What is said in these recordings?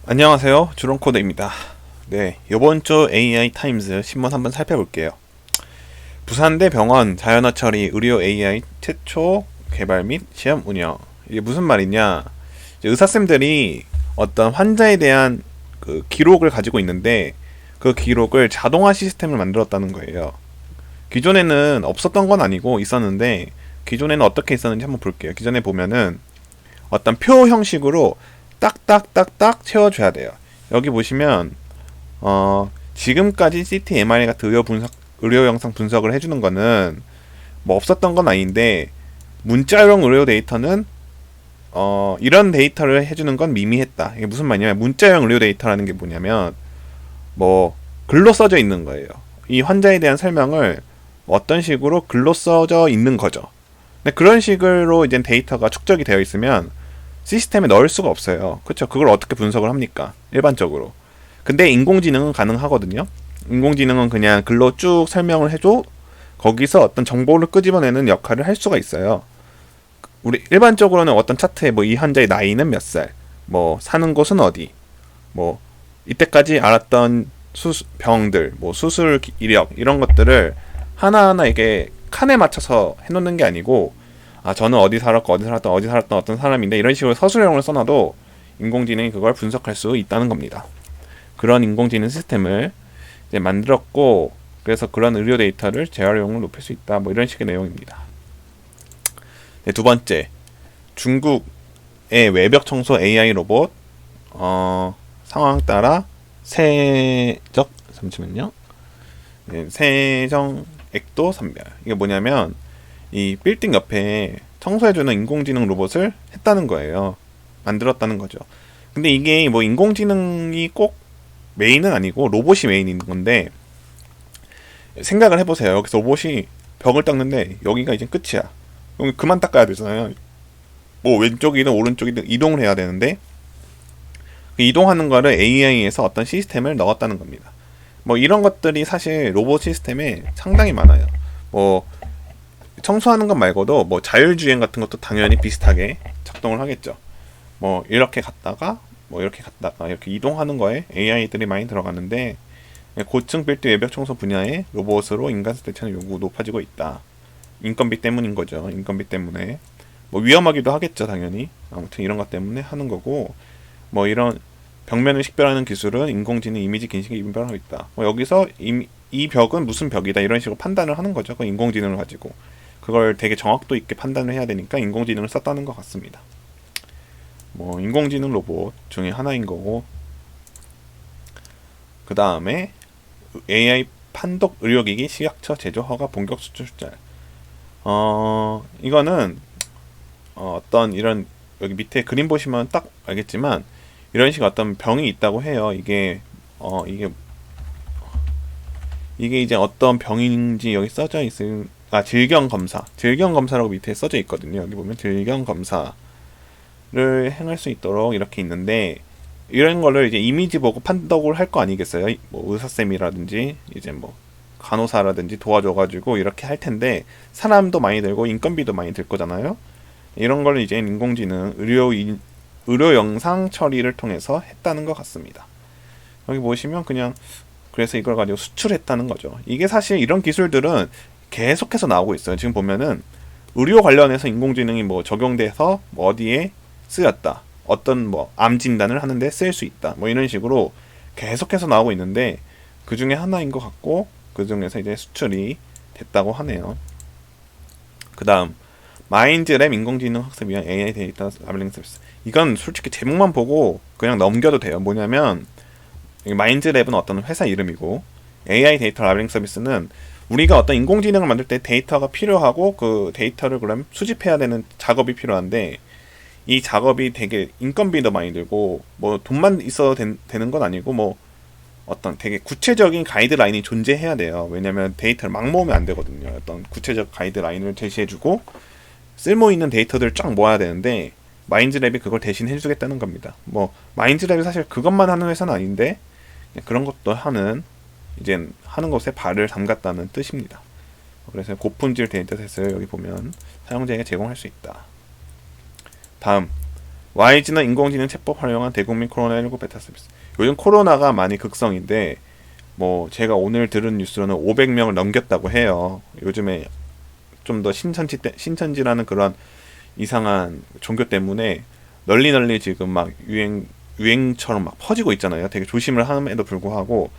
안녕하세요. 주론코드입니다. 네, 이번 주 AI 타임즈 신문 한번 살펴볼게요. 부산대 병원 자연어 처리 의료 AI 최초 개발 및 시험 운영. 이게 무슨 말이냐? 이제 의사쌤들이 어떤 환자에 대한 그 기록을 가지고 있는데 그 기록을 자동화 시스템을 만들었다는 거예요. 기존에는 없었던 건 아니고 있었는데 기존에는 어떻게 있었는지 한번 볼게요. 기존에 보면은 어떤 표 형식으로 딱딱딱딱 채워줘야 돼요. 여기 보시면 지금까지 CT, MRI 같은 의료 영상 분석을 해주는 거는 뭐 없었던 건 아닌데 문자용 의료 데이터는 이런 데이터를 해주는 건 미미했다. 이게 무슨 말이냐면 문자용 의료 데이터라는 게 뭐냐면 뭐 글로 써져 있는 거예요. 이 환자에 대한 설명을 어떤 식으로 글로 써져 있는 거죠. 근데 그런 식으로 이제 데이터가 축적이 되어 있으면 시스템에 넣을 수가 없어요. 그렇죠? 그걸 어떻게 분석을 합니까? 일반적으로. 근데 인공지능은 가능하거든요. 인공지능은 그냥 글로 쭉 설명을 해줘 거기서 어떤 정보를 끄집어내는 역할을 할 수가 있어요. 우리 일반적으로는 어떤 차트에 뭐 이 환자의 나이는 몇 살, 뭐 사는 곳은 어디, 뭐 이때까지 알았던 병들, 뭐 수술 이력 이런 것들을 하나하나 이게 칸에 맞춰서 해놓는 게 아니고 저는 어디 살았고 어디 살았던 어떤 사람인데 이런 식으로 서술형을 써놔도 인공지능이 그걸 분석할 수 있다는 겁니다. 그런 인공지능 시스템을 이제 만들었고 그래서 그런 의료 데이터를 재활용을 높일 수 있다. 뭐 이런 식의 내용입니다. 네, 두 번째, 중국의 외벽 청소 AI 로봇 상황 따라 잠시만요. 네, 세정액도 선별. 이게 뭐냐면 이 빌딩 옆에 청소해주는 인공지능 로봇을 했다는 거예요. 만들었다는 거죠. 근데 이게 뭐 인공지능이 꼭 메인은 아니고 로봇이 메인인 건데 생각을 해보세요. 여기서 로봇이 벽을 닦는데 여기가 이제 끝이야. 그럼 그만 닦아야 되잖아요. 뭐 왼쪽이든 오른쪽이든 이동을 해야 되는데 그 이동하는 거를 AI에서 어떤 시스템을 넣었다는 겁니다. 뭐 이런 것들이 사실 로봇 시스템에 상당히 많아요. 뭐 청소하는 것 말고도 뭐 자율주행 같은 것도 당연히 비슷하게 작동을 하겠죠. 뭐 이렇게 갔다가 뭐 이렇게 갔다가 이렇게 이동하는 거에 AI들이 많이 들어가는데 고층 빌딩 외벽 청소 분야에 로봇으로 인간 대체는 요구 높아지고 있다. 인건비 때문인 거죠. 인건비 때문에 뭐 위험하기도 하겠죠, 당연히. 아무튼 이런 것 때문에 하는 거고 뭐 이런 벽면을 식별하는 기술은 인공지능 이미지 긴식에 인별하고 있다. 뭐 여기서 이 벽은 무슨 벽이다 이런 식으로 판단을 하는 거죠. 그 인공지능을 가지고. 그걸 되게 정확도 있게 판단을 해야 되니까 인공지능을 썼다는 것 같습니다. 뭐 인공지능 로봇 중에 하나인 거고 그 다음에 AI 판독 의료기기 식약처 제조 허가 본격 수출 출자. 이거는 어떤 이런 여기 밑에 그림 보시면 딱 알겠지만 이런 식 어떤 병이 있다고 해요. 이게 이제 어떤 병인지 여기 써져 있을 질경 검사라고 밑에 써져 있거든요. 여기 보면 질경 검사를 행할 수 있도록 이렇게 있는데 이런 거를 이제 이미지 보고 판독을 할 거 아니겠어요? 뭐 의사쌤이라든지 이제 뭐 간호사라든지 도와줘가지고 이렇게 할 텐데 사람도 많이 들고 인건비도 많이 들 거잖아요. 이런 걸 이제 인공지능 의료 영상 처리를 통해서 했다는 것 같습니다. 여기 보시면 그냥 그래서 이걸 가지고 수출했다는 거죠. 이게 사실 이런 기술들은 계속해서 나오고 있어요. 지금 보면은 의료 관련해서 인공지능이 뭐 적용돼서 뭐 어디에 쓰였다. 어떤 뭐 암 진단을 하는데 쓸 수 있다. 뭐 이런 식으로 계속해서 나오고 있는데 그 중에 하나인 것 같고 그 중에서 이제 수출이 됐다고 하네요. 그 다음 마인드랩 인공지능 학습 위한 AI 데이터 라벨링 서비스. 이건 솔직히 제목만 보고 그냥 넘겨도 돼요. 뭐냐면 마인드랩은 어떤 회사 이름이고 AI 데이터 라벨링 서비스는 우리가 어떤 인공지능을 만들 때 데이터가 필요하고 그 데이터를 그럼 수집해야 되는 작업이 필요한데 이 작업이 되게 인건비도 많이 들고 뭐 돈만 있어도 되는 건 아니고 뭐 어떤 되게 구체적인 가이드라인이 존재해야 돼요. 왜냐면 데이터를 막 모으면 안 되거든요. 어떤 구체적 가이드라인을 제시해주고 쓸모있는 데이터들을 쫙 모아야 되는데 마인드랩이 그걸 대신 해주겠다는 겁니다. 뭐 마인드랩이 사실 그것만 하는 회사는 아닌데 그런 것도 이제 하는 것에 발을 담갔다는 뜻입니다. 그래서 고품질 데이터셋을 여기 보면 사용자에게 제공할 수 있다. 다음 YG는 인공지능 챗봇 활용한 대국민 코로나19 베타 서비스. 요즘 코로나가 많이 극성인데 뭐 제가 오늘 들은 뉴스로는 500명을 넘겼다고 해요. 요즘에 좀 더 신천지라는 그런 이상한 종교 때문에 널리 지금 막 유행처럼 막 퍼지고 있잖아요. 되게 조심을 함에도 불구하고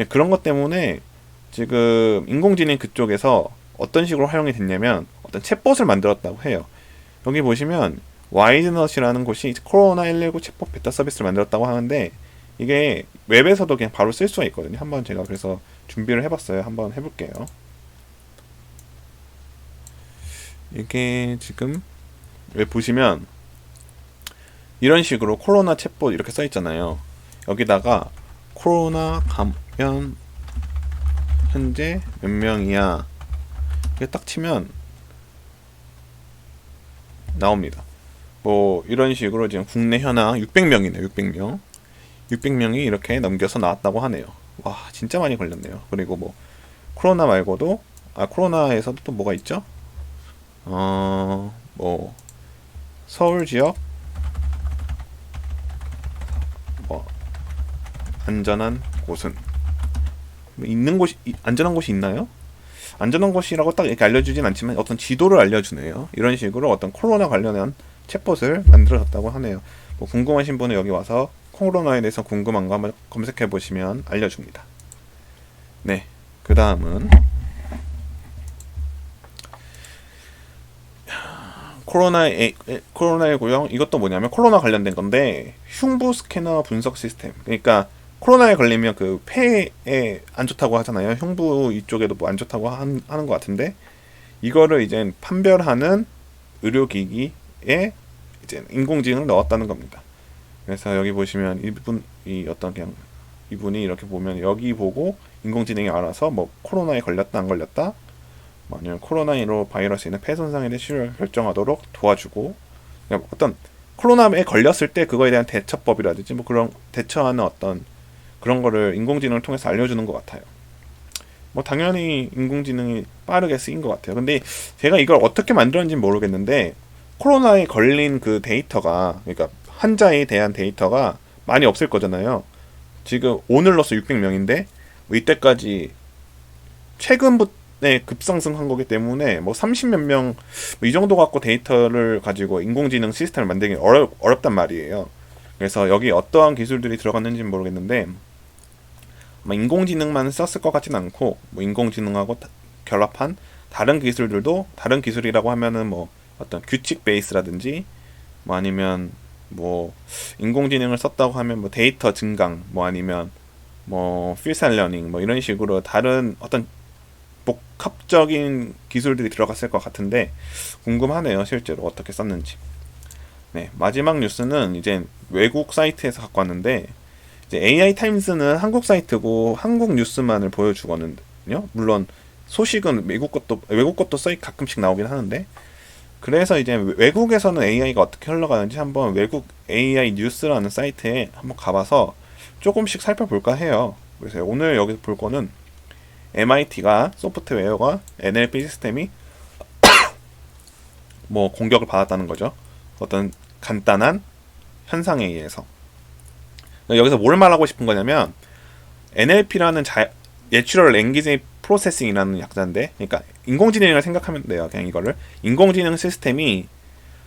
그런 것 때문에 지금 인공지능 그쪽에서 어떤 식으로 활용이 됐냐면 어떤 챗봇을 만들었다고 해요. 여기 보시면 와이즈넛이라는 곳이 코로나19 챗봇 베타 서비스를 만들었다고 하는데 이게 웹에서도 그냥 바로 쓸 수가 있거든요. 한번 제가 그래서 준비를 해봤어요. 한번 해볼게요. 이게 지금 웹 보시면 이런 식으로 코로나 챗봇 이렇게 써 있잖아요. 여기다가 코로나 감염 현재 몇 명이야 이게 딱 치면 나옵니다. 뭐 이런 식으로 지금 국내 현황 600명이네요. 600명이 이렇게 넘겨서 나왔다고 하네요. 와 진짜 많이 걸렸네요. 그리고 뭐 코로나 말고도 코로나에서도 또 뭐가 있죠? 뭐 서울 지역 뭐 안전한 곳은 뭐 있는 곳이 안전한 곳이 있나요? 안전한 곳이라고 딱 이렇게 알려주진 않지만 어떤 지도를 알려주네요. 이런 식으로 어떤 코로나 관련한 챗봇을 만들어졌다고 하네요. 뭐 궁금하신 분은 여기 와서 코로나에 대해서 궁금한 거 한번 검색해 보시면 알려줍니다. 네, 그 다음은 코로나19형 이것도 뭐냐면 코로나 관련된 건데 흉부 스캐너 분석 시스템. 그러니까 코로나에 걸리면 그 폐에 안 좋다고 하잖아요. 흉부 이쪽에도 뭐 안 좋다고 하는 것 같은데 이거를 이제 판별하는 의료기기에 이제 인공지능을 넣었다는 겁니다. 그래서 여기 보시면 이분이 이렇게 보면 여기 보고 인공지능이 알아서 뭐 코로나에 걸렸다 안 걸렸다 아니면 코로나19 바이러스에 폐 손상에 대해 치료를 결정하도록 도와주고 그러니까 어떤 코로나에 걸렸을 때 그거에 대한 대처법이라든지 뭐 그런 대처하는 어떤 그런 거를 인공지능을 통해서 알려주는 것 같아요. 뭐 당연히 인공지능이 빠르게 쓰인 것 같아요. 근데 제가 이걸 어떻게 만들었는지 모르겠는데 코로나에 걸린 그 데이터가 그러니까 환자에 대한 데이터가 많이 없을 거잖아요. 지금 오늘로서 600명인데 뭐 이때까지 최근부터 급상승한 거기 때문에 뭐 30몇 명 이 정도 갖고 데이터를 가지고 인공지능 시스템을 만들기 어렵단 말이에요. 그래서 여기 어떠한 기술들이 들어갔는지는 모르겠는데 아마 인공지능만 썼을 것 같진 않고 뭐 인공지능하고 결합한 다른 기술들도 다른 기술이라고 하면은 뭐 어떤 규칙 베이스라든지 뭐 아니면 뭐 인공지능을 썼다고 하면 뭐 데이터 증강 뭐 아니면 뭐 필살 러닝 뭐 이런 식으로 다른 어떤 복합적인 기술들이 들어갔을 것 같은데 궁금하네요. 실제로 어떻게 썼는지. 네, 마지막 뉴스는 이제 외국 사이트에서 갖고 왔는데 이제 AI 타임스는 한국 사이트고 한국 뉴스만을 보여주거든요. 물론 소식은 외국 것도 가끔씩 나오긴 하는데 그래서 이제 외국에서는 AI가 어떻게 흘러가는지 한번 외국 AI 뉴스라는 사이트에 한번 가봐서 조금씩 살펴볼까 해요. 그래서 오늘 여기서 볼 거는 MIT가 소프트웨어가 NLP 시스템이 뭐 공격을 받았다는 거죠. 어떤 간단한 현상에 의해서. 여기서 뭘 말하고 싶은 거냐면 NLP라는 Natural Language Processing이라는 약자인데, 그러니까 인공지능을 생각하면 돼요. 그냥 이거를 인공지능 시스템이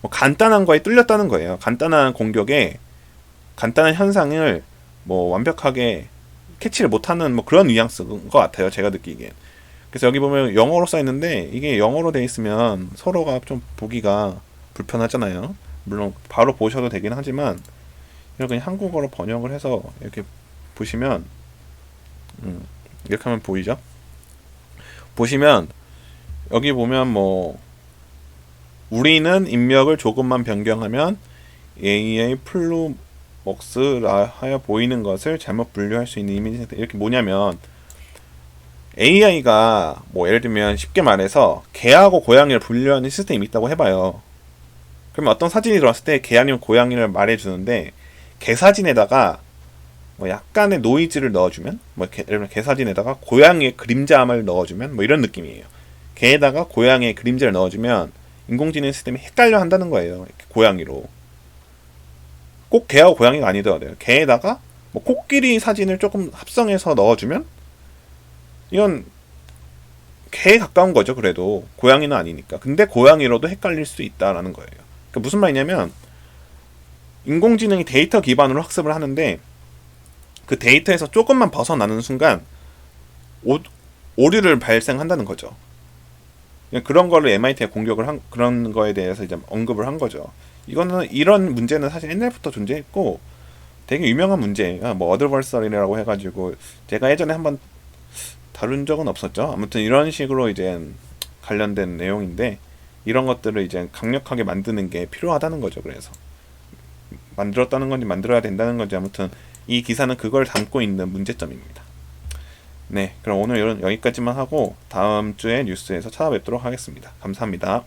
뭐 간단한 거에 뚫렸다는 거예요. 간단한 공격에 간단한 현상을 뭐 완벽하게 캐치를 못하는 뭐 그런 뉘앙스인 것 같아요. 제가 느끼기엔. 그래서 여기 보면 영어로 써 있는데 이게 영어로 돼 있으면 서로가 좀 보기가 불편하잖아요. 물론 바로 보셔도 되긴 하지만 이렇게 한국어로 번역을 해서 이렇게 보시면 이렇게 하면 보이죠? 보시면 여기 보면 뭐 우리는 입력을 조금만 변경하면 AI 플루먹스라 하여 보이는 것을 잘못 분류할 수 있는 이미지 상태. 이렇게 뭐냐면 AI가 뭐 예를 들면 쉽게 말해서 개하고 고양이를 분류하는 시스템이 있다고 해봐요. 그러면 어떤 사진이 들어왔을 때 개 아니면 고양이를 말해주는데 개 사진에다가 뭐 약간의 노이즈를 넣어주면 뭐 예를 들면 개 사진에다가 고양이의 그림자를 넣어주면 뭐 이런 느낌이에요. 개에다가 고양이의 그림자를 넣어주면 인공지능 시스템이 헷갈려 한다는 거예요. 고양이로. 꼭 개하고 고양이가 아니더라도 개에다가 뭐 코끼리 사진을 조금 합성해서 넣어주면 이건 개에 가까운 거죠. 그래도 고양이는 아니니까. 근데 고양이로도 헷갈릴 수 있다라는 거예요. 그러니까 무슨 말이냐면 인공지능이 데이터 기반으로 학습을 하는데 그 데이터에서 조금만 벗어나는 순간 오류를 발생한다는 거죠. 그런 거를 MIT가 공격을 한 그런 거에 대해서 이제 언급을 한 거죠. 이런 문제는 사실 옛날부터 존재했고 되게 유명한 문제예요. 뭐 어드버서리라고 해가지고 제가 예전에 한번 다룬 적은 없었죠. 아무튼 이런 식으로 이제 관련된 내용인데 이런 것들을 이제 강력하게 만드는 게 필요하다는 거죠. 그래서 만들었다는 건지 만들어야 된다는 건지 아무튼 이 기사는 그걸 담고 있는 문제점입니다. 네, 그럼 오늘 여기까지만 하고 다음 주에 뉴스에서 찾아뵙도록 하겠습니다. 감사합니다.